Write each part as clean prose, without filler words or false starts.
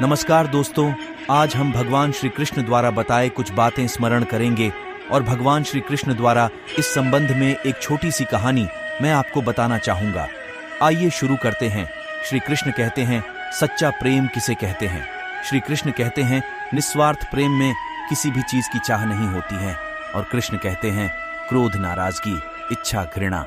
नमस्कार दोस्तों, आज हम भगवान श्री कृष्ण द्वारा बताए कुछ बातें स्मरण करेंगे और भगवान श्री कृष्ण द्वारा इस संबंध में एक छोटी सी कहानी मैं आपको बताना चाहूंगा। आइए शुरू करते हैं। श्री कृष्ण कहते हैं, सच्चा प्रेम किसे कहते हैं? श्री कृष्ण कहते हैं, निस्वार्थ प्रेम में किसी भी चीज की चाह नहीं होती है। और कृष्ण कहते हैं, क्रोध, नाराजगी, इच्छा, घृणा,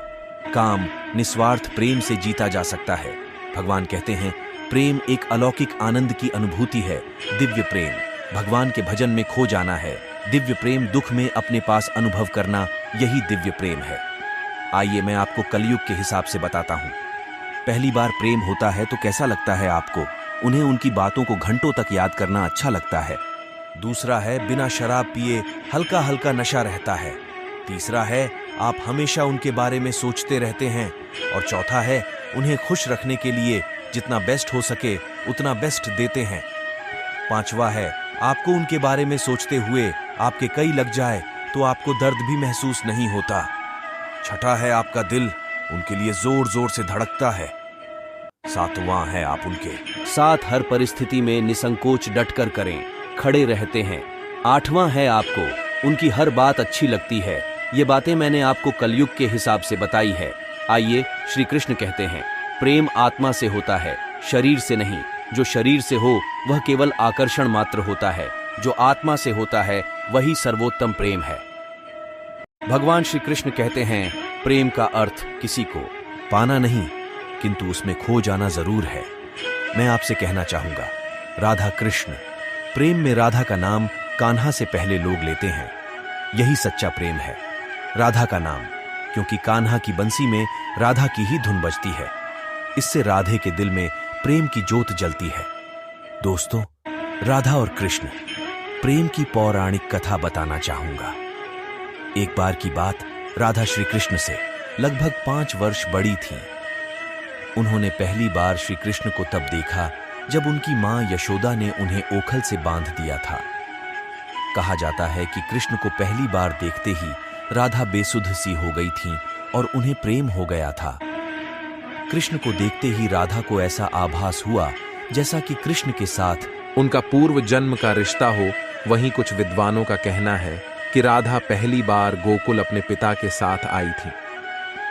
काम निस्वार्थ प्रेम से जीता जा सकता है। भगवान कहते हैं, प्रेम एक अलौकिक आनंद की अनुभूति है। दिव्य प्रेम भगवान के भजन में खो जाना है। दिव्य प्रेम दुख में अपने पास अनुभव करना, यही दिव्य प्रेम है। आइए मैं आपको कलयुग के हिसाब से बताता हूं। पहली बार प्रेम होता है तो कैसा लगता है आपको? उन्हें उनकी बातों को घंटों तक याद करना अच्छा लगता है। दूसरा है, बिना शराब पिए हल्का हल्का नशा रहता है। तीसरा है, आप हमेशा उनके बारे में सोचते रहते हैं। और चौथा है, उन्हें खुश रखने के लिए जितना बेस्ट हो सके उतना बेस्ट देते हैं। पांचवा है, आपको उनके बारे में सोचते हुए आपके कई लग जाए तो आपको दर्द भी महसूस नहीं होता। छठा है, आपका दिल उनके लिए जोर जोर से धड़कता है। सातवां है, आप उनके साथ हर परिस्थिति में निसंकोच डटकर करें, खड़े रहते हैं। आठवां है, आपको उनकी हर बात अच्छी लगती है। ये बातें मैंने आपको कलयुग के हिसाब से बताई है। आइए, श्री कृष्ण कहते हैं, प्रेम आत्मा से होता है, शरीर से नहीं। जो शरीर से हो वह केवल आकर्षण मात्र होता है। जो आत्मा से होता है वही सर्वोत्तम प्रेम है। भगवान श्री कृष्ण कहते हैं, प्रेम का अर्थ किसी को पाना नहीं किंतु उसमें खो जाना जरूर है। मैं आपसे कहना चाहूंगा, राधा कृष्ण प्रेम में राधा का नाम कान्हा से पहले लोग लेते हैं। यही सच्चा प्रेम है, राधा का नाम, क्योंकि कान्हा की बंसी में राधा की ही धुन बजती है। इससे राधे के दिल में प्रेम की ज्योत जलती है। दोस्तों, राधा और कृष्ण प्रेम की पौराणिक कथा बताना चाहूंगा। एक बार की बात, राधा श्री कृष्ण से लगभग 5 वर्ष बड़ी थीं। उन्होंने पहली बार श्री कृष्ण को तब देखा जब उनकी मां यशोदा ने उन्हें ओखल से बांध दिया था। कहा जाता है कि कृष्ण को पहली बार देखते ही राधा बेसुध सी हो गई थीं और उन्हें प्रेम हो गया था। कृष्ण को देखते ही राधा को ऐसा आभास हुआ जैसा कि कृष्ण के साथ उनका पूर्व जन्म का रिश्ता हो। वहीं कुछ विद्वानों का कहना है कि राधा पहली बार गोकुल अपने पिता के साथ आई थी।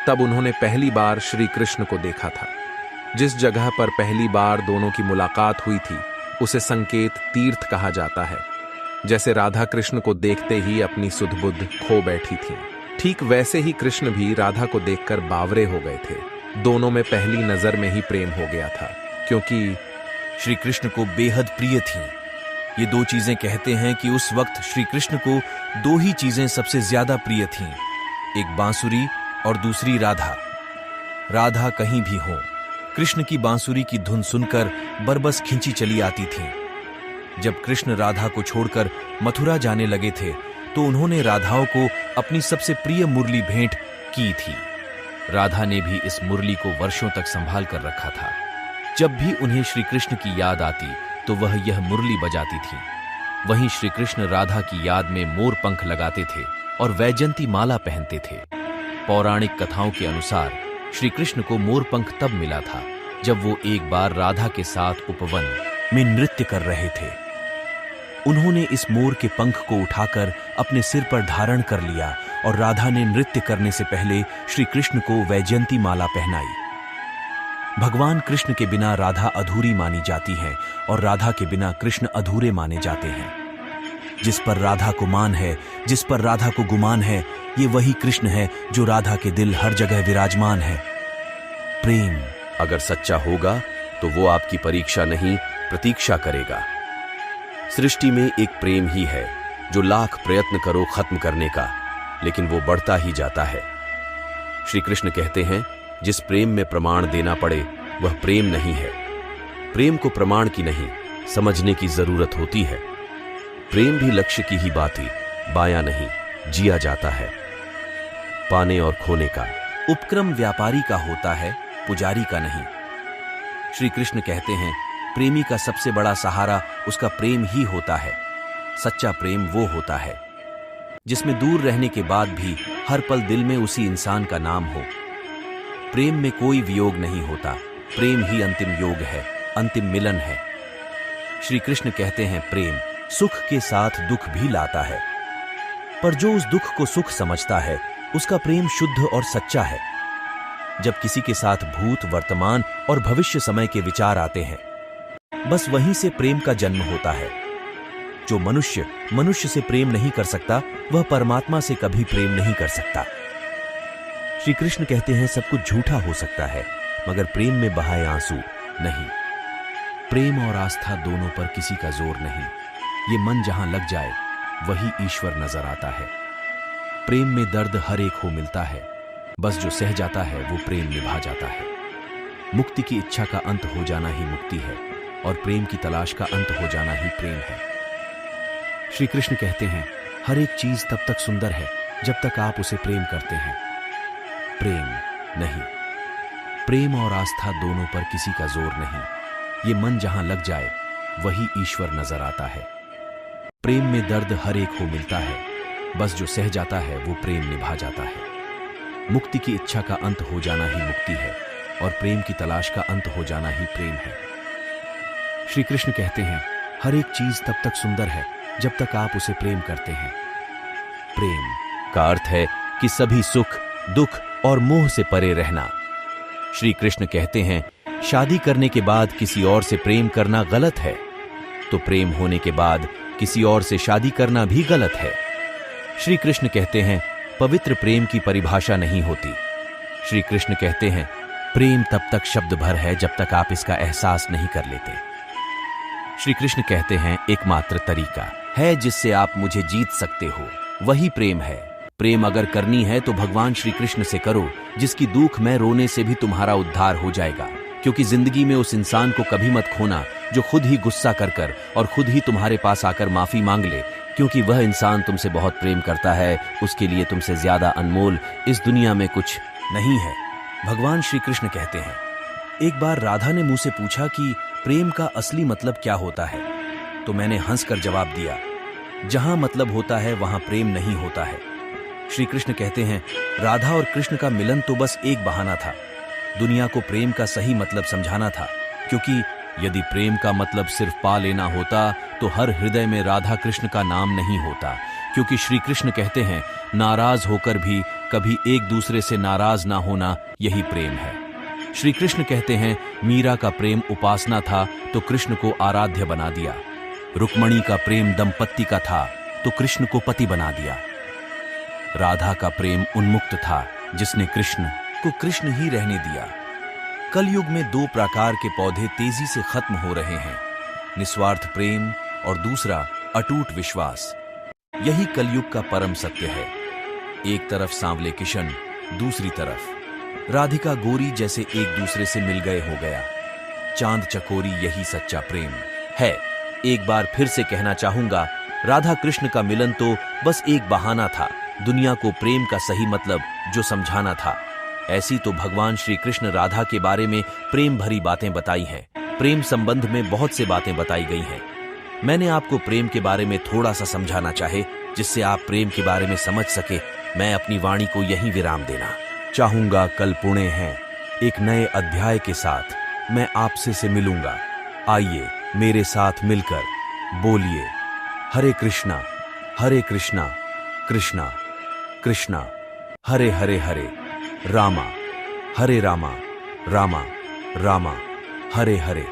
तब उन्होंने पहली बार श्री कृष्ण को देखा था। जिस जगह पर पहली बार दोनों की मुलाकात हुई थी उसे संकेत तीर्थ कहा जाता है। जैसे राधा कृष्ण को देखते ही अपनी सुध-बुध खो बैठी थी, ठीक वैसे ही कृष्ण भी राधा को देखकर बावरे हो गए थे। दोनों में पहली नजर में ही प्रेम हो गया था, क्योंकि श्री कृष्ण को बेहद प्रिय थीं। ये दो चीजें कहते हैं कि उस वक्त श्री कृष्ण को 2 ही चीजें सबसे ज्यादा प्रिय थीं, एक बांसुरी और दूसरी राधा। राधा कहीं भी हो, कृष्ण की बांसुरी की धुन सुनकर बरबस खिंची चली आती थीं। जब कृष्ण राधा को छोड़कर मथुरा जाने लगे थे तो उन्होंने राधाओं को अपनी सबसे प्रिय मुरली भेंट की थी। राधा ने भी इस मुरली को वर्षों तक संभाल कर रखा था। जब भी उन्हें श्री कृष्ण की याद आती तो वह यह मुरली बजाती थी। वहीं श्री कृष्ण राधा की याद में मोर पंख लगाते थे और वैजयंती माला पहनते थे। पौराणिक कथाओं के अनुसार श्री कृष्ण को मोर पंख तब मिला था जब वो एक बार राधा के साथ उपवन में नृत्य कर रहे थे। उन्होंने इस मोर के पंख को उठाकर अपने सिर पर धारण कर लिया और राधा ने नृत्य करने से पहले श्री कृष्ण को वैजयंती माला पहनाई। भगवान कृष्ण के बिना राधा अधूरी मानी जाती है और राधा के बिना कृष्ण अधूरे माने जाते हैं। जिस पर राधा को मान है, जिस पर राधा को गुमान है, ये वही कृष्ण है जो राधा के दिल हर जगह विराजमान है। प्रेम अगर सच्चा होगा तो वो आपकी परीक्षा नहीं, प्रतीक्षा करेगा। सृष्टि में एक प्रेम ही है जो लाख प्रयत्न करो खत्म करने का, लेकिन वो बढ़ता ही जाता है। श्री कृष्ण कहते हैं, जिस प्रेम में प्रमाण देना पड़े वह प्रेम नहीं है। प्रेम को प्रमाण की नहीं, समझने की जरूरत होती है। प्रेम भी लक्ष्य की ही बाती, बाया नहीं, जिया जाता है। पाने और खोने का उपक्रम व्यापारी का होता है, पुजारी का नहीं। श्री कृष्ण कहते हैं, प्रेमी का सबसे बड़ा सहारा उसका प्रेम ही होता है। सच्चा प्रेम वो होता है जिसमें दूर रहने के बाद भी हर पल दिल में उसी इंसान का नाम हो। प्रेम में कोई वियोग नहीं होता, प्रेम ही अंतिम योग है, अंतिम मिलन है। श्री कृष्ण कहते हैं प्रेम सुख के साथ दुख भी लाता है, पर जो उस दुख को सुख समझता है उसका प्रेम शुद्ध और सच्चा है। जब किसी के साथ भूत, वर्तमान और भविष्य समय के विचार आते हैं, बस वहीं से प्रेम का जन्म होता है। जो मनुष्य से प्रेम नहीं कर सकता, वह परमात्मा से कभी प्रेम नहीं कर सकता। श्री कृष्ण कहते हैं सब कुछ झूठा हो सकता है, मगर प्रेम में बहाए आंसू नहीं। प्रेम और आस्था दोनों पर किसी का जोर नहीं। ये मन जहां लग जाए वही ईश्वर नजर आता है। प्रेम में दर्द हर एक को मिलता है, बस जो सह जाता है वो प्रेम निभा जाता है। मुक्ति की इच्छा का अंत हो जाना ही मुक्ति है, और प्रेम की तलाश का अंत हो जाना ही प्रेम है। श्री कृष्ण कहते हैं हर एक चीज तब तक सुंदर है जब तक आप उसे प्रेम करते हैं। प्रेम नहीं। प्रेम और आस्था दोनों पर किसी का जोर नहीं। ये मन जहां लग जाए वही ईश्वर नजर आता है। प्रेम में दर्द हर एक को मिलता है, बस जो सह जाता है वो प्रेम निभा जाता है। मुक्ति की इच्छा का अंत हो जाना ही मुक्ति है, और प्रेम की तलाश का अंत हो जाना ही प्रेम है। श्री कृष्ण कहते हैं हर एक चीज तब तक सुंदर है जब तक आप उसे प्रेम करते हैं। प्रेम का अर्थ है कि सभी सुख, दुख और मोह से परे रहना। श्री कृष्ण कहते हैं शादी करने के बाद किसी और से प्रेम करना गलत है, तो प्रेम होने के बाद किसी और से शादी करना भी गलत है। श्री कृष्ण कहते हैं पवित्र प्रेम की परिभाषा नहीं होती। श्री कृष्ण कहते हैं प्रेम तब तक शब्द भर है जब तक आप इसका एहसास नहीं कर लेते। श्री कृष्ण कहते हैं एकमात्र तरीका है जिससे आप मुझे जीत सकते हो, वही प्रेम है। प्रेम अगर करनी है तो भगवान श्री कृष्ण से करो, जिसकी दुख में रोने से भी तुम्हारा उद्धार हो जाएगा। क्योंकि जिंदगी में उस इंसान को कभी मत खोना जो खुद ही गुस्सा कर और खुद ही तुम्हारे पास आकर माफी मांग ले, क्योंकि वह इंसान तुमसे बहुत प्रेम करता है। उसके लिए तुमसे ज्यादा अनमोल इस दुनिया में कुछ नहीं है। भगवान श्री कृष्ण कहते हैं एक बार राधा ने मुझसे पूछा कि प्रेम का असली मतलब क्या होता है, तो मैंने हंसकर जवाब दिया जहां मतलब होता है वहां प्रेम नहीं होता है। श्री कृष्ण कहते हैं राधा और कृष्ण का मिलन तो बस एक बहाना था। दुनिया को प्रेम का सही मतलब समझाना था, क्योंकि यदि प्रेम का मतलब सिर्फ पा लेना होता तो हर हृदय में राधा कृष्ण का नाम नहीं होता। क्योंकि श्री कृष्ण कहते हैं नाराज होकर भी कभी एक दूसरे से नाराज ना होना, यही प्रेम है। श्री कृष्ण कहते हैं मीरा का प्रेम उपासना था तो कृष्ण को आराध्य बना दिया। रुक्मणी का प्रेम दंपत्ति का था तो कृष्ण को पति बना दिया। राधा का प्रेम उन्मुक्त था जिसने कृष्ण को कृष्ण ही रहने दिया। कलयुग में दो प्रकार के पौधे तेजी से खत्म हो रहे हैं, निस्वार्थ प्रेम और दूसरा अटूट विश्वास। यही कलयुग का परम सत्य है। एक तरफ सांवले किशन, दूसरी तरफ राधिका गोरी जैसे एक दूसरे से मिल गए हो गया। चांद चकोरी, यही सच्चा प्रेम है। एक बार फिर से कहना चाहूंगा, राधा कृष्ण का मिलन तो बस एक बहाना था, दुनिया को प्रेम का सही मतलब जो समझाना था। ऐसी तो भगवान श्री कृष्ण राधा के बारे में प्रेम भरी बातें बताई हैं। प्रेम संबंध में बहुत से बातें बताई गई हैं। मैंने आपको प्रेम के बारे में थोड़ा सा समझाना चाहे, जिससे आप प्रेम के बारे में समझ सके। मैं अपनी वाणी को यहीं विराम देना चाहूंगा। कल पुणे हैं एक नए अध्याय के साथ मैं आपसे से मिलूंगा। आइए मेरे साथ मिलकर बोलिए हरे कृष्णा कृष्णा कृष्णा हरे हरे हरे रामा, हरे रामा रामा रामा हरे हरे।